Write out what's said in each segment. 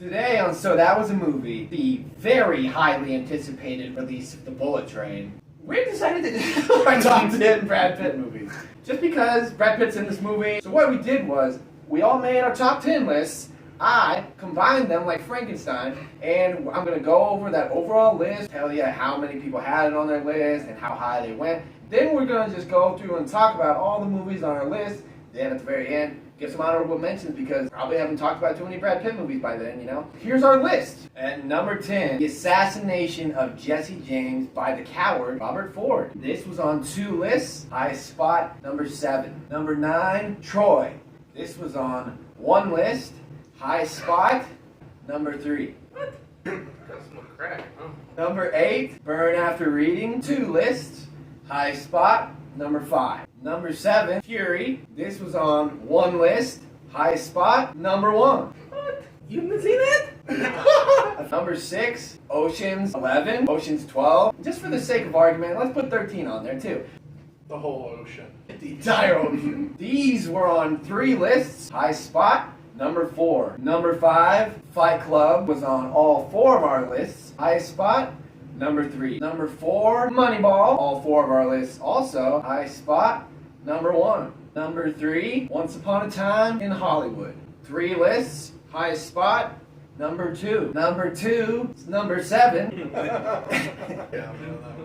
Today on So That Was a Movie, the very highly anticipated release of The Bullet Train, we decided to do our top 10 Brad Pitt movies. Just because Brad Pitt's in this movie. So what we did was, we all made our top 10 lists. I combined them like Frankenstein, and I'm going to go over that overall list, tell you how many people had it on their list and how high they went. Then we're going to just go through and talk about all the movies on our list. Then at the very end, give some honorable mentions because probably haven't talked about too many Brad Pitt movies by then, you know. Here's our list. At number 10, The Assassination of Jesse James by the coward Robert Ford. This was on 2 lists. Highest spot, number 7. Number 9, Troy. This was on 1 list. Highest spot, number 3. What? Got some crack, huh? Number 8, Burn After Reading. 2 lists. Highest spot, number 5. Number 7, Fury. This was on 1 list. Highest spot, number 1. What? You haven't seen it? Number 6, Ocean's 11, Ocean's 12. Just for the sake of argument, let's put 13 on there too. The whole ocean. The entire ocean. These were on 3 lists. Highest spot, number 4. Number 5, Fight Club was on all 4 of our lists. Highest spot, number 3. Number 4, Moneyball. All 4 of our lists also. Highest spot, number 1. Number 3, Once Upon a Time in Hollywood. 3 lists. Highest spot, number 2. Number 2, number 7.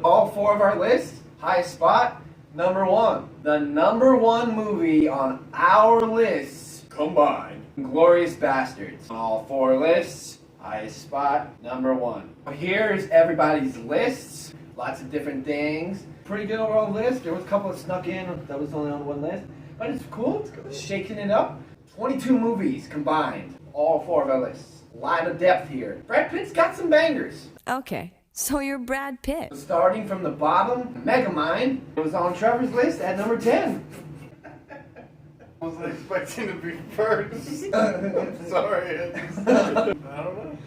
All 4 of our lists. Highest spot, number 1. The number 1 movie on our lists combined. Inglorious Basterds. On all 4 lists. Highest spot, number 1. Here's everybody's lists. Lots of different things. Pretty good overall list. There was a couple that snuck in that was only on 1 list. But it's cool. It's shaking it up. 22 movies combined. All 4 of our lists. A lot of depth here. Brad Pitt's got some bangers. Okay, so you're Brad Pitt. Starting from the bottom, Megamind. It was on Trevor's list at number 10. I wasn't expecting to be first. Sorry. I don't know.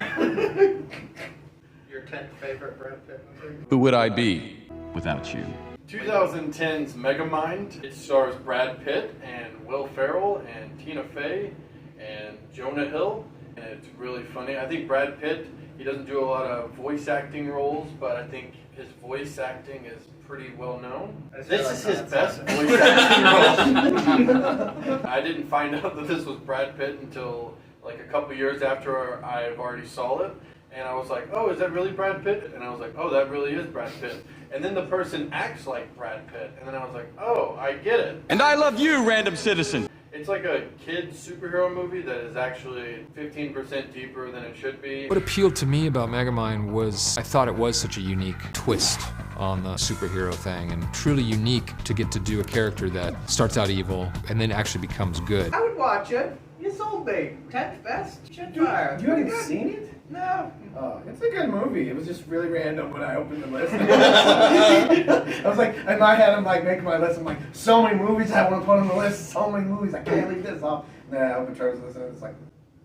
Your 10th favorite Brad Pitt movie? Who would I be without you? 2010's Megamind. It stars Brad Pitt and Will Ferrell and Tina Fey and Jonah Hill. And it's really funny. I think Brad Pitt, he doesn't do a lot of voice acting roles, but I think his voice acting is pretty well known. This is his best voice acting role. I didn't find out that this was Brad Pitt until like a couple years after I've already saw it. And I was like, oh, is that really Brad Pitt? And I was like, oh, that really is Brad Pitt. And then the person acts like Brad Pitt. And then I was like, oh, I get it. And I love you, random citizen. It's like a kid's superhero movie that is actually 15% deeper than it should be. What appealed to me about Megamind was I thought it was such a unique twist on the superhero thing, and truly unique to get to do a character that starts out evil and then actually becomes good. I would watch it. You sold me. 10th best? Shitfire. You haven't seen it? No. Oh, it's a good movie. It was just really random when I opened the list. I was like, in my head, I'm like making my list. I'm like, so many movies I want to put on the list. So many movies. I can't leave this off. And then I opened Trevor's list and it's like,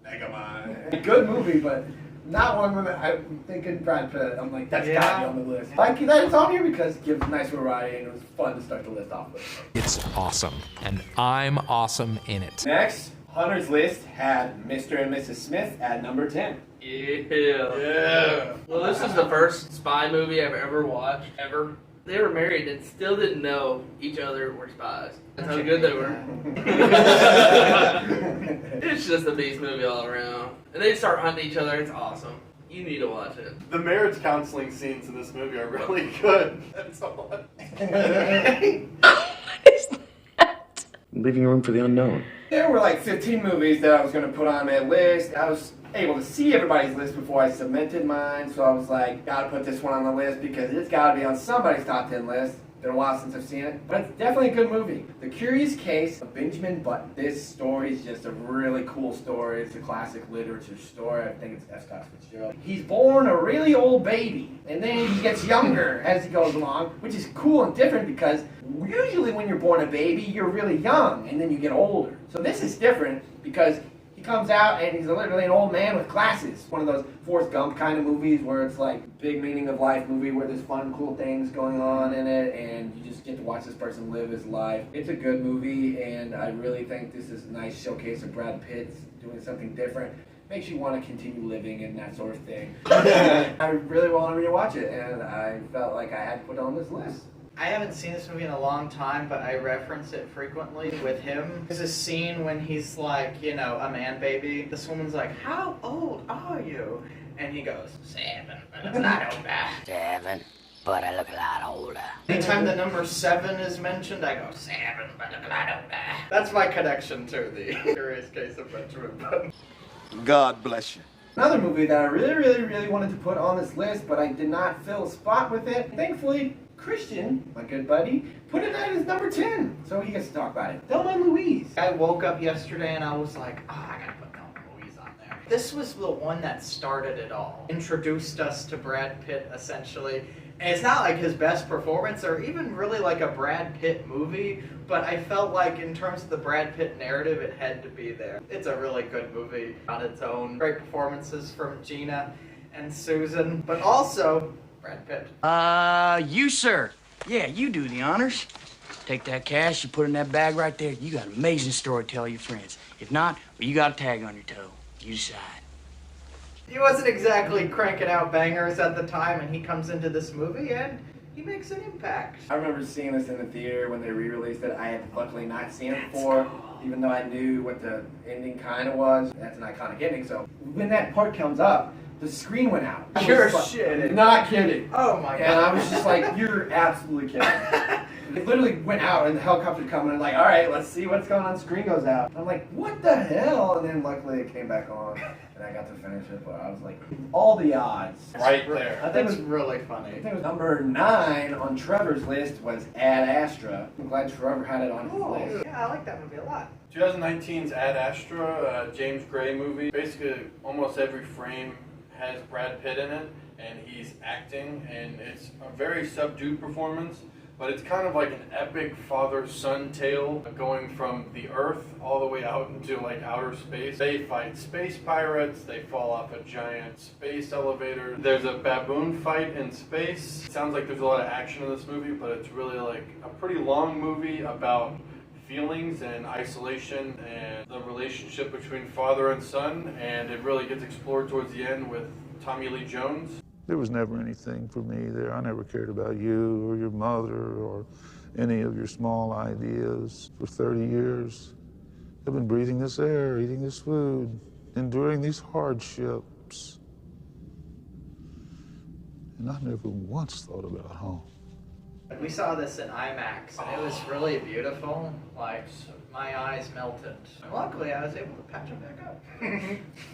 Megamind. Good movie, but not one when I'm thinking Brad Pitt. I'm like, that's got to be on the list. Like that it's on here because it gives a nice variety and it was fun to start the list off with. It's awesome, and I'm awesome in it. Next, Hunter's list had Mr. and Mrs. Smith at number 10. Yeah. Well, this is the first spy movie I've ever watched, ever. They were married and still didn't know each other were spies. That's how good they were. It's just a beast movie all around. And they start hunting each other. It's awesome. You need to watch it. The marriage counseling scenes in this movie are really good. That's all. Leaving room for the unknown. There were like 15 movies that I was going to put on my list. I was able to see everybody's list before I submitted mine, so I was like, gotta put this one on the list because it's gotta be on somebody's top 10 list. Been a while since I've seen it, but it's definitely a good movie. The Curious Case of Benjamin Button. This story is just a really cool story. It's a classic literature story. I think it's F. Scott Fitzgerald. He's born a really old baby, and then he gets younger as he goes along, which is cool and different because usually when you're born a baby, you're really young, and then you get older. So this is different because he comes out and he's literally an old man with glasses. One of those Forrest Gump kind of movies where it's like big meaning of life movie where there's fun, cool things going on in it and you just get to watch this person live his life. It's a good movie and I really think this is a nice showcase of Brad Pitt doing something different. makes you want to continue living and that sort of thing. I really want to rewatch it, and I felt like I had to put it on this list. I haven't seen this movie in a long time, but I reference it frequently with him. There's a scene when he's like, you know, a man baby. This woman's like, how old are you? And he goes, 7, but I'm not older. 7, but I look a lot older. Anytime the number 7 is mentioned, I go, 7, but I look a lot older. That's my connection to the Curious Case of Benjamin Button. God bless you. Another movie that I really wanted to put on this list, but I did not fill a spot with it. Thankfully, Christian, my good buddy, put it at his number 10, so he gets to talk about it. Thelma and Louise. I woke up yesterday and I was like, oh, I gotta put Thelma and Louise on there. This was the one that started it all. Introduced us to Brad Pitt, essentially. And it's not like his best performance or even really like a Brad Pitt movie, but I felt like in terms of the Brad Pitt narrative, it had to be there. It's a really good movie on its own. Great performances from Gina and Susan, but also Brad Pitt. You, sir. Yeah, you do the honors. Take that cash, you put it in that bag right there. You got an amazing story to tell your friends. If not, well, you got a tag on your toe. You decide. He wasn't exactly cranking out bangers at the time, and he comes into this movie and he makes an impact. I remember seeing this in the theater when they re-released it. I had luckily not seen it before, even though I knew what the ending kind of was. That's an iconic ending, so when that part comes up, the screen went out. You're shitting. Not kidding. Oh my god. And I was just like, you're absolutely kidding. It literally went out and the helicopter's coming and like, all right, let's see what's going on. Screen goes out. I'm like, what the hell? And then luckily it came back on and I got to finish it, but I was like, all the odds. Right there. I think That's really funny. I think it was number 9 on Trevor's list was Ad Astra. I'm glad Trevor had it on his list. Yeah, I like that movie a lot. 2019's Ad Astra, James Gray movie. Basically, almost every frame has Brad Pitt in it, and he's acting, and it's a very subdued performance, but it's kind of like an epic father-son tale going from the Earth all the way out into like outer space. They fight space pirates, they fall off a giant space elevator. There's a baboon fight in space. It sounds like there's a lot of action in this movie, but it's really like a pretty long movie about feelings and isolation and the relationship between father and son, and it really gets explored towards the end with Tommy Lee Jones. There was never anything for me there. I never cared about you or your mother or any of your small ideas. For 30 years, I've been breathing this air, eating this food, enduring these hardships. And I never once thought about home. We saw this in IMAX, and it was really beautiful. Like, my eyes melted. And luckily, I was able to patch them back up.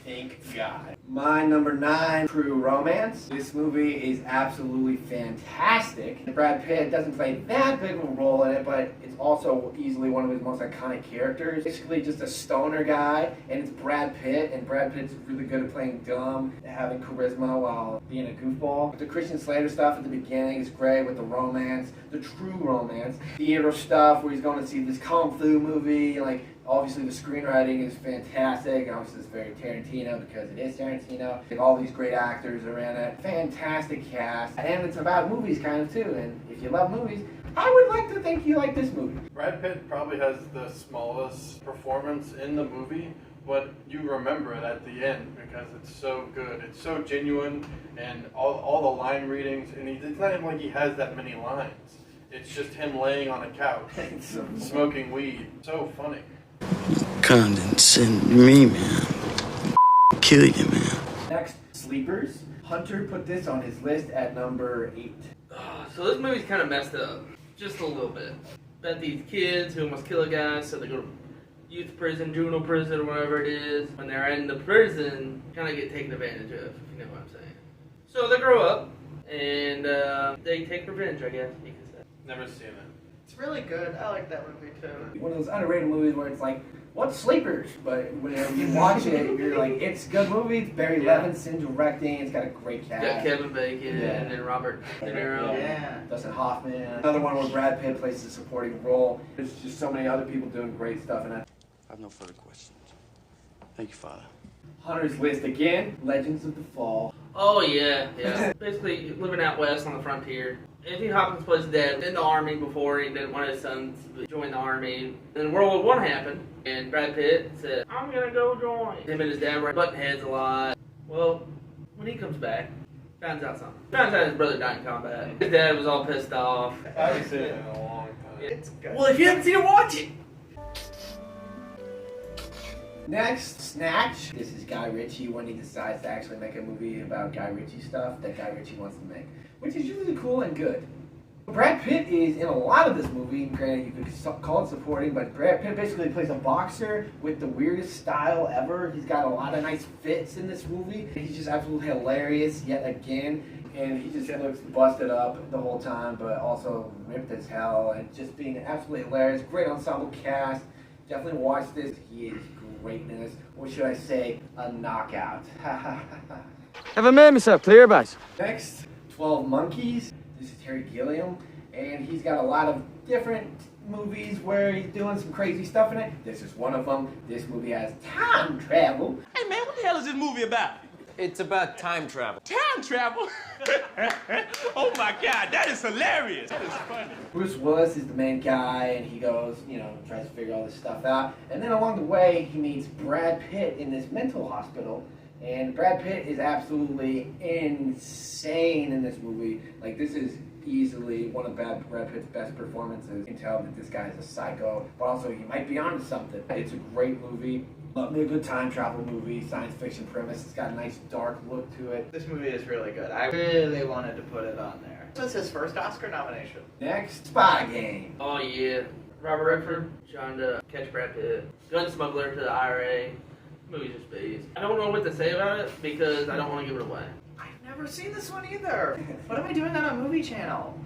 Thank God. My number 9, True Romance. This movie is absolutely fantastic. Brad Pitt doesn't play that big of a role in it, but it's also easily one of his most iconic characters. Basically just a stoner guy, and it's Brad Pitt, and Brad Pitt's really good at playing dumb, having charisma while being a goofball. The Christian Slater stuff at the beginning is great with the romance, the true romance. Theater stuff where he's going to see this Kung Fu movie, like obviously the screenwriting is fantastic. Obviously it's very Tarantino because it is Tarantino. Like, all these great actors are in it. Fantastic cast. And it's about movies kind of too. And if you love movies, I would like to think you like this movie. Brad Pitt probably has the smallest performance in the movie, but you remember it at the end because it's so good. It's so genuine, and all the line readings, and it's not even like he has that many lines. It's just him laying on a couch, smoking weed. So funny. Condescend me, man. Kill you, man. Next, Sleepers. Hunter put this on his list at number 8. So this movie's kind of messed up, just a little bit. About these kids who almost kill a guy, so they go to youth prison, juvenile prison, or whatever it is. When they're in the prison, kind of get taken advantage of, if you know what I'm saying. So they grow up, and they take revenge, I guess you could say. Never seen it. It's really good. I like that movie too. One of those underrated movies where it's like, what's Sleepers? But whenever you watch it, you're like, it's a good movie. It's Barry Levinson directing. It's got a great cast. Got Kevin Bacon and then Robert De Niro. Yeah. Dustin Hoffman. Another one where Brad Pitt plays a supporting role. There's just so many other people doing great stuff in it. I have no further questions. Thank you, Father. Hunter's list again, Legends of the Fall. Oh yeah, yeah. Basically living out west on the frontier. Anthony Hopkins plays dad in the army before he didn't want his sons to join the army. Then World War I happened, and Brad Pitt said, I'm gonna go join. Him and his dad were butting heads a lot. Well, when he comes back, finds out something. Finds out his brother died in combat. His dad was all pissed off. I haven't seen it in a long time. It's good. Well, if you haven't seen it, watch it! Next, Snatch. This is Guy Ritchie when he decides to actually make a movie about Guy Ritchie stuff that Guy Ritchie wants to make, which is usually cool and good. Brad Pitt is in a lot of this movie. Granted, you could call it supporting, but Brad Pitt basically plays a boxer with the weirdest style ever. He's got a lot of nice fits in this movie. He's just absolutely hilarious yet again, and he just looks busted up the whole time, but also ripped as hell, and just being absolutely hilarious. Great ensemble cast. Definitely watch this. He is greatness. Or should I say, a knockout. Have I made myself clear, boys? Next, 12 Monkeys. This is Terry Gilliam, and he's got a lot of different movies where he's doing some crazy stuff in it. This is one of them. This movie has time travel. Hey man, what the hell is this movie about? It's about time travel. Time travel? Oh my God, that is hilarious. That is funny. Bruce Willis is the main guy, and he goes, tries to figure all this stuff out. And then along the way, he meets Brad Pitt in this mental hospital. And Brad Pitt is absolutely insane in this movie. Like, this is easily one of Brad Pitt's best performances. You can tell that this guy is a psycho, but also he might be onto something. It's a great movie. Love me a good time travel movie, science fiction premise. It's got a nice dark look to it. This movie is really good. I really wanted to put it on there. This was his first Oscar nomination. Next, Spy Game. Oh yeah. Robert Redford trying to catch Brad Pitt. Gun smuggler to the IRA. Movie's just based. I don't know what to say about it because I don't want to give it away. I've never seen this one either. What am I doing on a movie channel?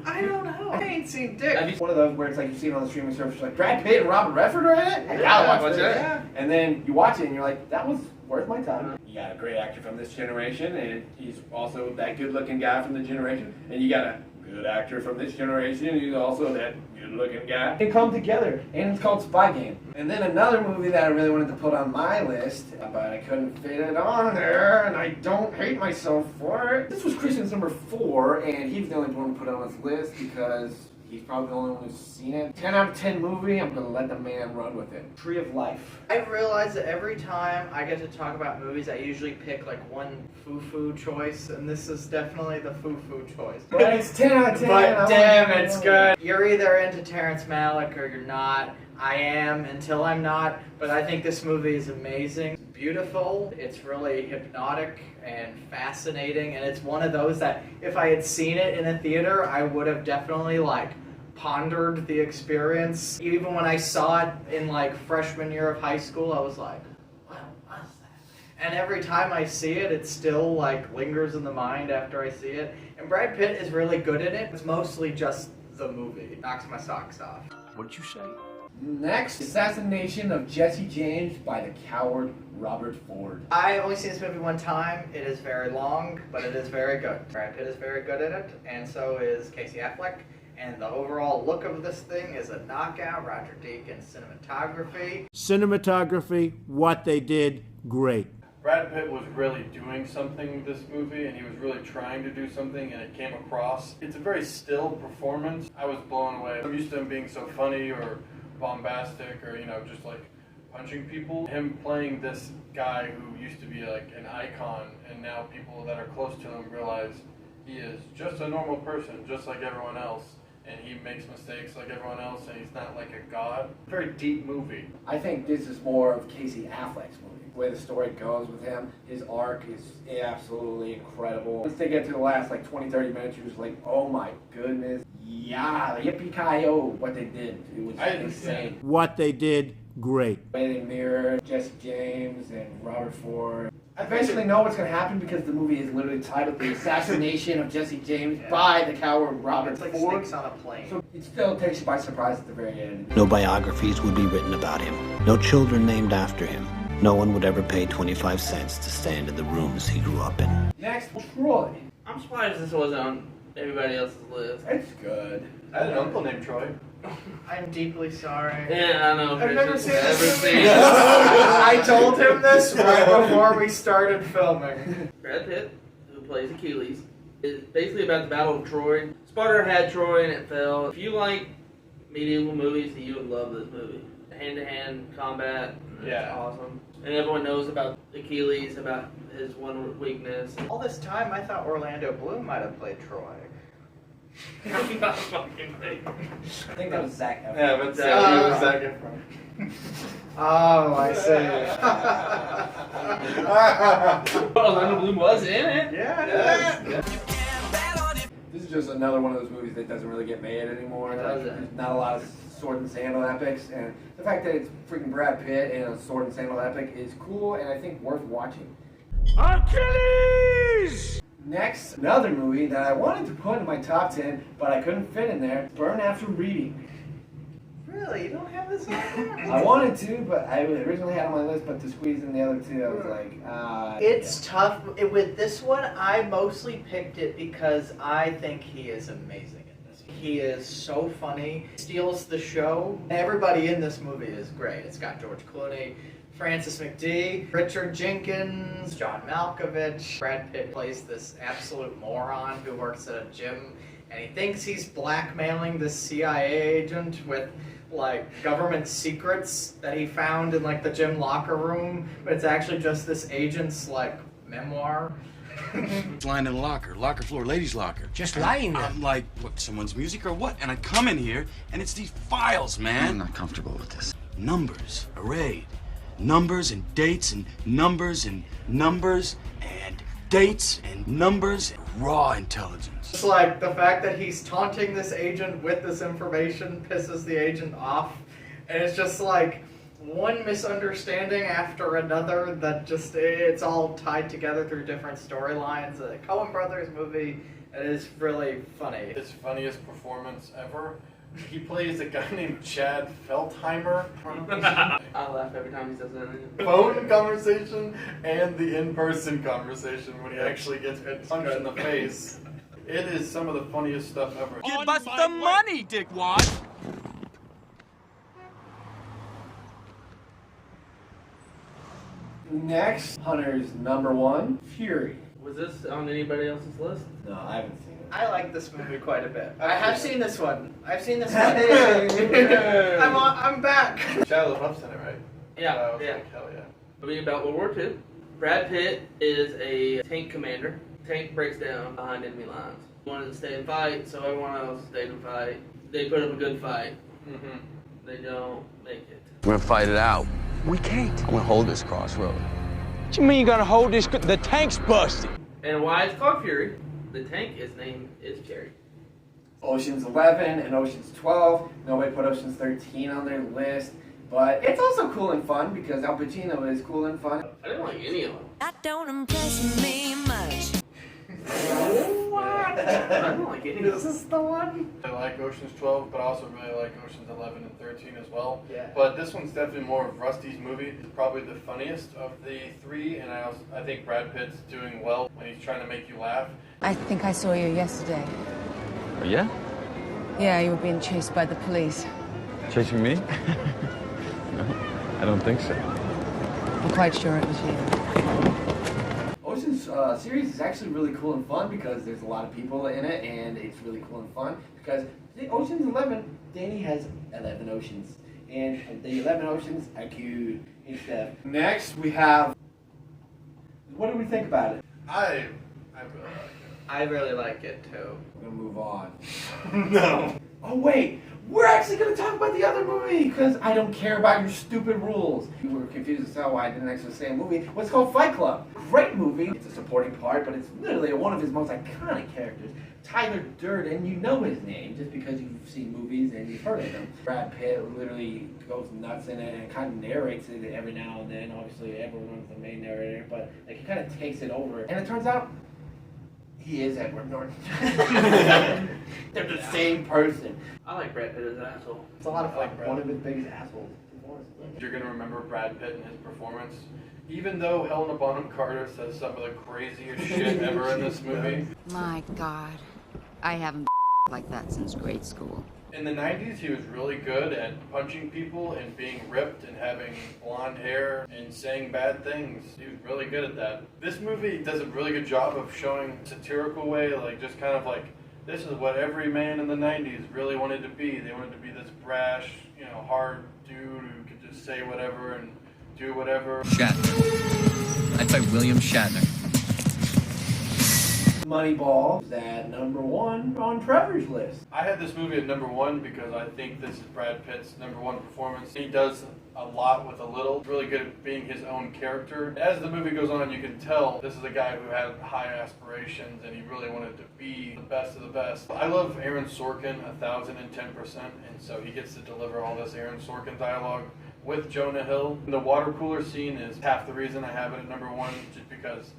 I don't know. I ain't seen dick. One of those where it's like you see it on the streaming service, like Brad Pitt and Robert Redford are in it? I gotta watch this. Yeah. And then you watch it and you're like, that was worth my time. You got a great actor from this generation, and he's also that good looking guy from the generation. And you got a good actor from this generation, and he's also that good looking guy. They come together, and it's called Spy Game. And then another movie that I really wanted to put on my list, but I couldn't fit it on there, and I don't hate myself for it. This was Christian's number 4, and he's the only one to put on his list because he's probably the only one who's seen it. 10 out of 10 movie, I'm gonna let the man run with it. Tree of Life. I've realized that every time I get to talk about movies, I usually pick like one foo-foo choice, and this is definitely the foo-foo choice. But it's 10 out of 10. But damn, it's good. You're either into Terrence Malick or you're not. I am until I'm not, but I think this movie is amazing. It's beautiful, it's really hypnotic and fascinating, and it's one of those that if I had seen it in a theater, I would have definitely pondered the experience. Even when I saw it in freshman year of high school, I was like, what was that? And every time I see it, it still lingers in the mind after I see it. And Brad Pitt is really good in it. It's mostly just the movie. It knocks my socks off. What did you say? Next, Assassination of Jesse James by the coward Robert Ford. I only seen this movie one time. It is very long, but it is very good. Brad Pitt is very good in it, and so is Casey Affleck. And the overall look of this thing is a knockout. Roger Deakins cinematography. Cinematography, what they did, great. Brad Pitt was really doing something this movie, and he was really trying to do something, and it came across. It's a very still performance. I was blown away. I'm used to him being so funny or bombastic or, just punching people. Him playing this guy who used to be an icon, and now people that are close to him realize he is just a normal person, just like everyone else. And he makes mistakes like everyone else, and he's not like a god. Very deep movie. I think this is more of Casey Affleck's movie. The way the story goes with him, his arc is absolutely incredible. Once they get to the last 20-30 minutes, you're just like, oh my goodness. Yeah, yippee-ki-yo, what they did. It was insane. What they did, great. The way they mirrored Jesse James and Robert Ford. I basically know what's going to happen because the movie is literally titled The Assassination of Jesse James by the coward Robert Ford. It's like Snakes on a Plane. So it still takes you by surprise at the very end. No biographies would be written about him. No children named after him. No one would ever pay 25 cents to stand in the rooms he grew up in. Next, Troy. I'm surprised this wasn't on everybody else's list. It's good. I had an uncle named Troy. I'm deeply sorry. Yeah, I know. I've never seen this movie. I told him this right before we started filming. Brad Pitt, who plays Achilles, It's basically about the Battle of Troy. Sparta had Troy and it fell. If you like medieval movies, you would love this movie. Hand-to-hand combat, it's awesome. And everyone knows about Achilles, about his one weakness. All this time, I thought Orlando Bloom might have played Troy. I'm not fucking right. I think that was Zac Efron. Yeah, but Zac Efron. Oh, I see. Orlando Bloom was in it. Yeah. This is just another one of those movies that doesn't really get made anymore. Like, there's not a lot of sword and sandal epics, and the fact that it's freaking Brad Pitt in a sword and sandal epic is cool, and I think worth watching. Achilles! Next, another movie that I wanted to put in my top 10, but I couldn't fit in there. Burn After Reading. Really? You don't have this on there? I wanted to, but I originally had it on my list, but to squeeze in the other two, I was like, It's tough. With this one, I mostly picked it because I think he is amazing in this. He is so funny, steals the show. Everybody in this movie is great. It's got George Clooney, Francis McDee, Richard Jenkins, John Malkovich. Brad Pitt plays this absolute moron who works at a gym, and he thinks he's blackmailing this CIA agent with like government secrets that he found in like the gym locker room, but it's actually just this agent's like memoir. It's lying in the locker floor, ladies' locker. Just lying there. I'm like, what, someone's music or what? And I come in here, and it's these files, man. I'm not comfortable with this. Numbers, arrayed. Numbers and dates and numbers and numbers and dates and numbers. Raw intelligence. It's like the fact that he's taunting this agent with this information pisses the agent off. And it's just like one misunderstanding after another that just, it's all tied together through different storylines. The Coen Brothers movie, it is really funny. His funniest performance ever. He plays a guy named Chad Feldheimer. I laugh every time he says that. Phone conversation and the in-person conversation when he actually gets punched in the face. It is some of the funniest stuff ever. Give us the money, dickwad! Next, Hunter's number one, Fury. Was this on anybody else's list? No, I haven't seen it. I like this movie quite a bit. I have seen this one. I've seen this one. I'm back. Shia LaBeouf's in it, right? Yeah, yeah. Like, hell yeah. Movie about World War II. Brad Pitt is a tank commander. Tank breaks down behind enemy lines. He wanted to stay and fight, so everyone else stayed and fight. They put up a good fight. Mm-hmm. They don't make it. We're gonna fight it out. We can't. I'm gonna hold this crossroad. What you mean you gonna hold this? The tank's busted. And why it's called Fury, the tank, its name is Cherry. Ocean's 11 and Ocean's 12. Nobody put Ocean's 13 on their list. But it's also cool and fun because Al Pacino is cool and fun. I didn't like any of them. That don't impress me much. I don't like any of them. This is the one? I like Ocean's 12, but I also really like Ocean's 11 and 13 as well. Yeah. But this one's definitely more of Rusty's movie. It's probably the funniest of the three, and I think Brad Pitt's doing well when he's trying to make you laugh. I think I saw you yesterday. Oh, yeah? Yeah, you were being chased by the police. Chasing me? No, I don't think so. I'm quite sure it was you. Ocean's series is actually really cool and fun because there's a lot of people in it, and it's really cool and fun because the Ocean's 11, Danny has 11 oceans, and the 11 oceans are cute and stuff. Next, we have. What do we think about it? I really like it. I really like it too. We're gonna move on. No. Oh wait, we're actually gonna talk about the other movie because I don't care about your stupid rules. You were confused as to why I didn't actually say a movie. What's called Fight Club? Great movie. It's a supporting part, but it's literally one of his most iconic characters. Tyler Durden, you know his name just because you've seen movies and you've heard of him. Brad Pitt literally goes nuts in it and kind of narrates it every now and then. Obviously, everyone's the main narrator, but like he kind of takes it over. And it turns out he is Edward Norton. They're the same person. I like Brad Pitt as an asshole. It's a lot of fun. One of his biggest assholes. You're going to remember Brad Pitt and his performance. Even though Helena Bonham Carter says some of the craziest shit ever in this movie. My God. I haven't like that since grade school. In the 90s, he was really good at punching people and being ripped and having blonde hair and saying bad things. He was really good at that. This movie does a really good job of showing a satirical way, like just kind of like, this is what every man in the 90s really wanted to be. They wanted to be this brash, you know, hard dude who could just say whatever and do whatever. Shatner. I'd play William Shatner. Moneyball is at number 1 on Trevor's list. I had this movie at number 1 because I think this is Brad Pitt's number 1 performance. He does a lot with a little. He's really good at being his own character. As the movie goes on, you can tell this is a guy who had high aspirations and he really wanted to be the best of the best. I love Aaron Sorkin 1010%, and so he gets to deliver all this Aaron Sorkin dialogue with Jonah Hill. The water cooler scene is half the reason I have it at number 1, just because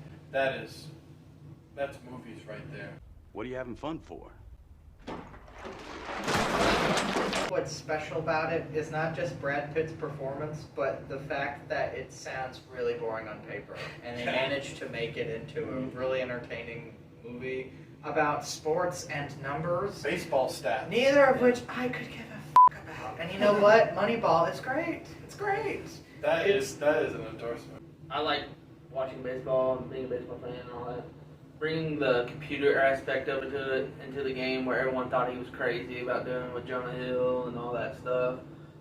that's movies right there. What are you having fun for? What's special about it is not just Brad Pitt's performance, but the fact that it sounds really boring on paper, and they managed to make it into a really entertaining movie about sports and numbers. Baseball stats. Neither of which I could give a f*** about. And you know what? Moneyball is great. It's great. That is an endorsement. I like watching baseball and being a baseball fan and all that. Bringing the computer aspect of it into the game, where everyone thought he was crazy about doing with Jonah Hill and all that stuff.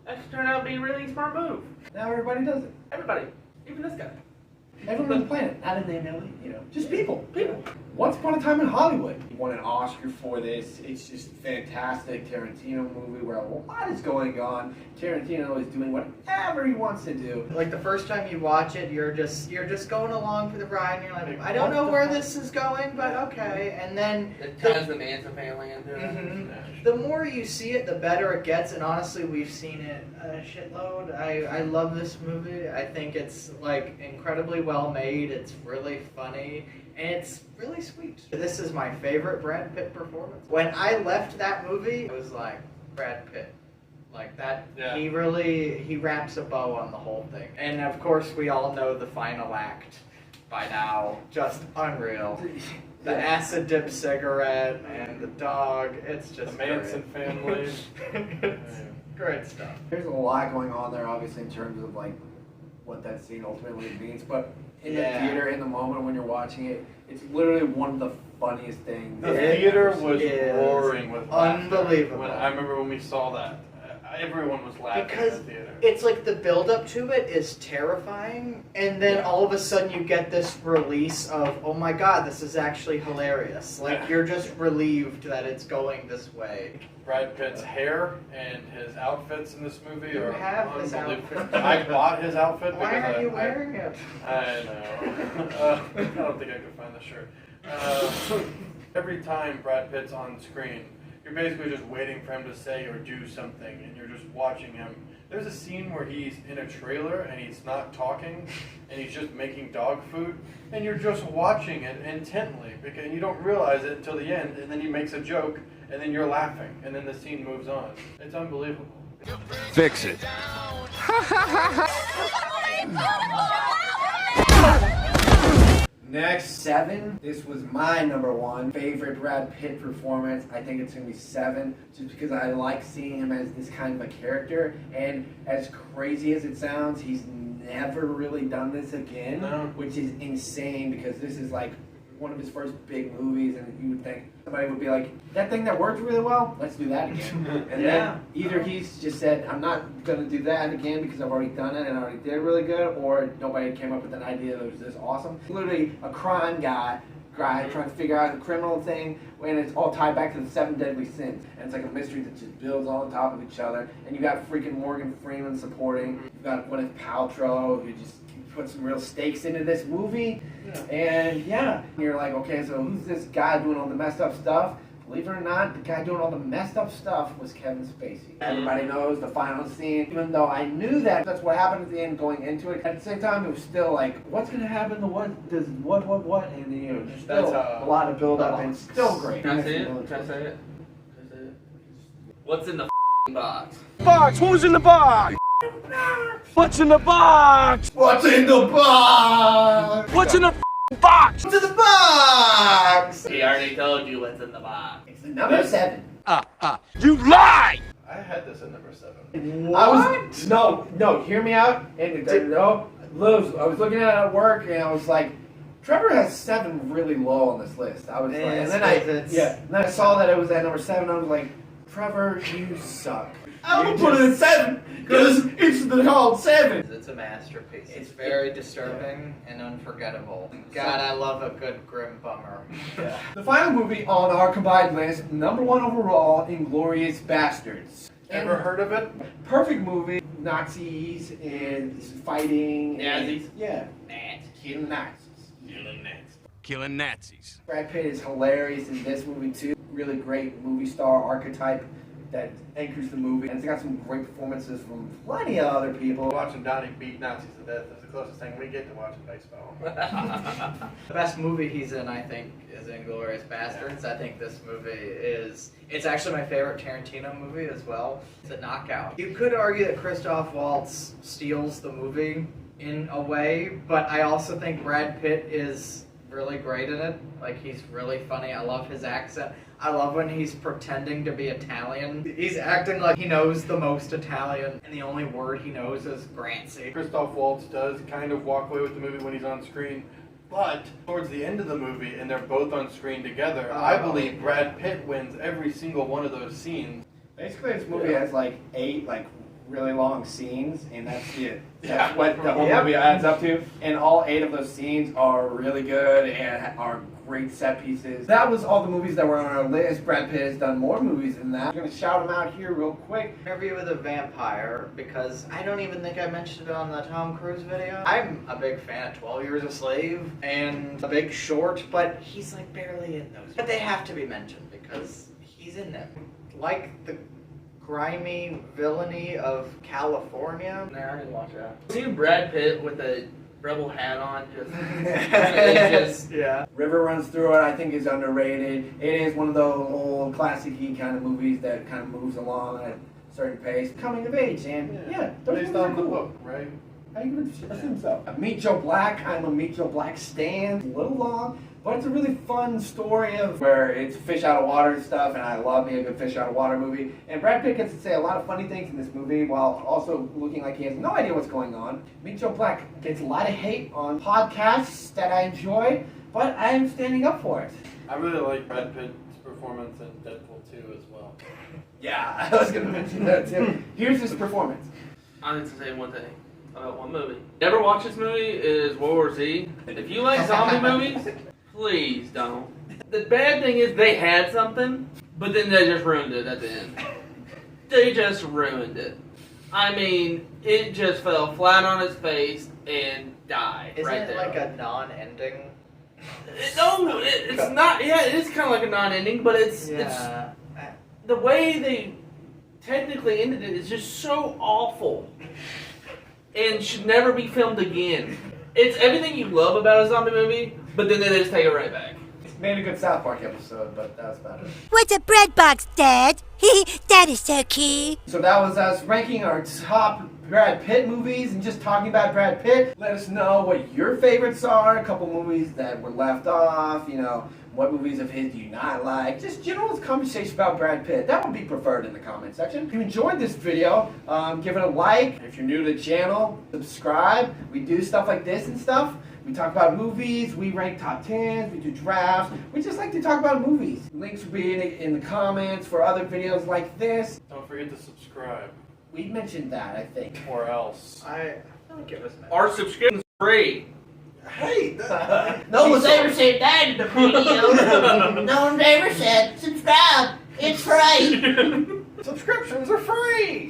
Actually turned out to be a really smart move. Now everybody does it. Everybody. Even this guy. Everyone on the planet. Not in the Ellie, you know. Just people. People. Once Upon a Time in Hollywood. He won an Oscar for this. It's just fantastic Tarantino movie where a lot is going on. Tarantino is doing whatever he wants to do. Like the first time you watch it, you're just going along for the ride, and you're like, I don't know where this is going, but okay. And then it ties the Manson family into it. Mm-hmm. The more you see it, the better it gets. And honestly, we've seen it a shitload. I love this movie. I think it's like incredibly well made. It's really funny. And it's really sweet. This is my favorite Brad Pitt performance. When I left that movie, it was like, Brad Pitt. Like that, yeah. He wraps a bow on the whole thing. And of course, we all know the final act by now. Just unreal. The acid dip cigarette and the dog, it's just the Manson family. It's great stuff. There's a lot going on there, obviously, in terms of like what that scene ultimately means, but in the theater, in the moment when you're watching it, it's literally one of the funniest things. The theater was roaring with laughter. Unbelievable. I remember when we saw that. Everyone was laughing because in the theater. It's like the build-up to it is terrifying, and then all of a sudden you get this release of, oh my god, this is actually hilarious. Like, you're just relieved that it's going this way. Brad Pitt's hair and his outfits in this movie are his outfit. I bought his outfit because Why are you wearing it? I know. I don't think I could find the shirt. Every time Brad Pitt's on screen, you're basically just waiting for him to say or do something, and you're just watching him. There's a scene where he's in a trailer and he's not talking, and he's just making dog food, and you're just watching it intently, because you don't realize it until the end, and then he makes a joke, and then you're laughing, and then the scene moves on. It's unbelievable. Fix it. Next, 7. This was my number 1 favorite Brad Pitt performance. I think it's going to be 7, just because I like seeing him as this kind of a character. And as crazy as it sounds, he's never really done this again, which is insane, because this is like one of his first big movies, and you would think somebody would be like, that thing that worked really well, let's do that again. And then either he's just said, I'm not going to do that again because I've already done it and I already did it really good, or nobody came up with an idea that was this awesome. Literally a crime guy trying to figure out the criminal thing, and it's all tied back to the 7 deadly sins. And it's like a mystery that just builds on top of each other. And you got freaking Morgan Freeman supporting. You've got Gwyneth Paltrow, who just put some real stakes into this movie. And you're like, okay, so who's this guy doing all the messed up stuff? Believe it or not, the guy doing all the messed up stuff was Kevin Spacey. Everybody knows the final scene, even though I knew that's what happened at the end going into it. At the same time, it was still like, what's going to happen to what, and you know, there's still a lot of build-up, and still great. Can I say it? Can I say it? What's in the box? Box! Who's in the box? What's in the box? What's in the box? What's in the box? What's in the box? He already told you what's in the box. It's the number 7. You lie! I had this at number 7. No, hear me out. And Liz, I was looking at it at work and I was like, Trevor has 7 really low on this list. I was like, and then I saw that it was at number 7. I was like, Trevor, you suck. I'm gonna put it at 7 because it's called 7. It's a masterpiece. It's very disturbing and unforgettable. God, I love a good grim bummer. Yeah. The final movie on our combined list, number 1 overall, Inglorious Basterds. Ever heard of it? Perfect movie. Nazis and fighting. Nazis? Yeah. Nazis. Killing Nazis. Killing Nazis. Brad Pitt is hilarious in this movie too. Really great movie star archetype that anchors the movie. And it's got some great performances from plenty of other people. Watching Donnie beat Nazis to death is the closest thing we get to watching baseball. The best movie he's in, I think, is Inglorious Basterds. I think this movie it's actually my favorite Tarantino movie as well. It's a knockout. You could argue that Christoph Waltz steals the movie in a way, but I also think Brad Pitt is really great in it. Like, he's really funny. I love his accent. I love when he's pretending to be Italian. He's acting like he knows the most Italian, and the only word he knows is Grancy. Christoph Waltz does kind of walk away with the movie when he's on screen, but towards the end of the movie, and they're both on screen together, I believe Brad Pitt wins every single one of those scenes. Basically, this movie has like 8 really long scenes, and that's it. That's what the whole movie adds up to. And all 8 of those scenes are really good and are great set pieces. That was all the movies that were on our list. Brad Pitt has done more movies than that. I'm going to shout them out here real quick. Interview with a Vampire, because I don't even think I mentioned it on the Tom Cruise video. I'm a big fan of 12 Years a Slave and A Big Short, but he's like barely in those. But they have to be mentioned because he's in them. Like the grimy villainy of California. Nah, I didn't watch that. Seeing Brad Pitt with a rebel hat on, yeah. River Runs Through It, I think, is underrated. It is one of those old classic-y kind of movies that kind of moves along at a certain pace. Coming of age, and based on the book, right? I would assume so. Meet Joe Black, I'm a Meet Joe Black stan. A little long, but it's a really fun story of where it's fish out of water and stuff, and I love me a good fish out of water movie. And Brad Pitt gets to say a lot of funny things in this movie while also looking like he has no idea what's going on. Meet Joe Black gets a lot of hate on podcasts that I enjoy, but I am standing up for it. I really like Brad Pitt's performance in Deadpool 2 as well. Yeah, I was going to mention that too. Here's his performance. I need to say one thing about one movie. Never watch this movie is War War Z. If you like zombie movies, please don't. The bad thing is they had something, but then they just ruined it at the end. They just ruined it. I mean, it just fell flat on its face and died. Isn't right it there. like a non-ending? No, it's not. Yeah, it is kind of like a non-ending, but it's the way they technically ended it is just so awful and should never be filmed again. It's everything you love about a zombie movie, but then they just take it right back. Made a good South Park episode, but that's about it. What's a bread box, Dad? That is so cute. So that was us ranking our top Brad Pitt movies and just talking about Brad Pitt. Let us know what your favorites are, a couple movies that were left off, what movies of his do you not like? Just general conversation about Brad Pitt. That would be preferred in the comment section. If you enjoyed this video, give it a like. If you're new to the channel, subscribe. We do stuff like this and stuff. We talk about movies, we rank top 10s, we do drafts. We just like to talk about movies. Links will be in the comments for other videos like this. Don't forget to subscribe. We mentioned that, I think. Or else. I think it was mentioned. Our subscription is free. Hey! No one's ever said that in the video. No one's ever said subscribe. It's free. Subscriptions are free.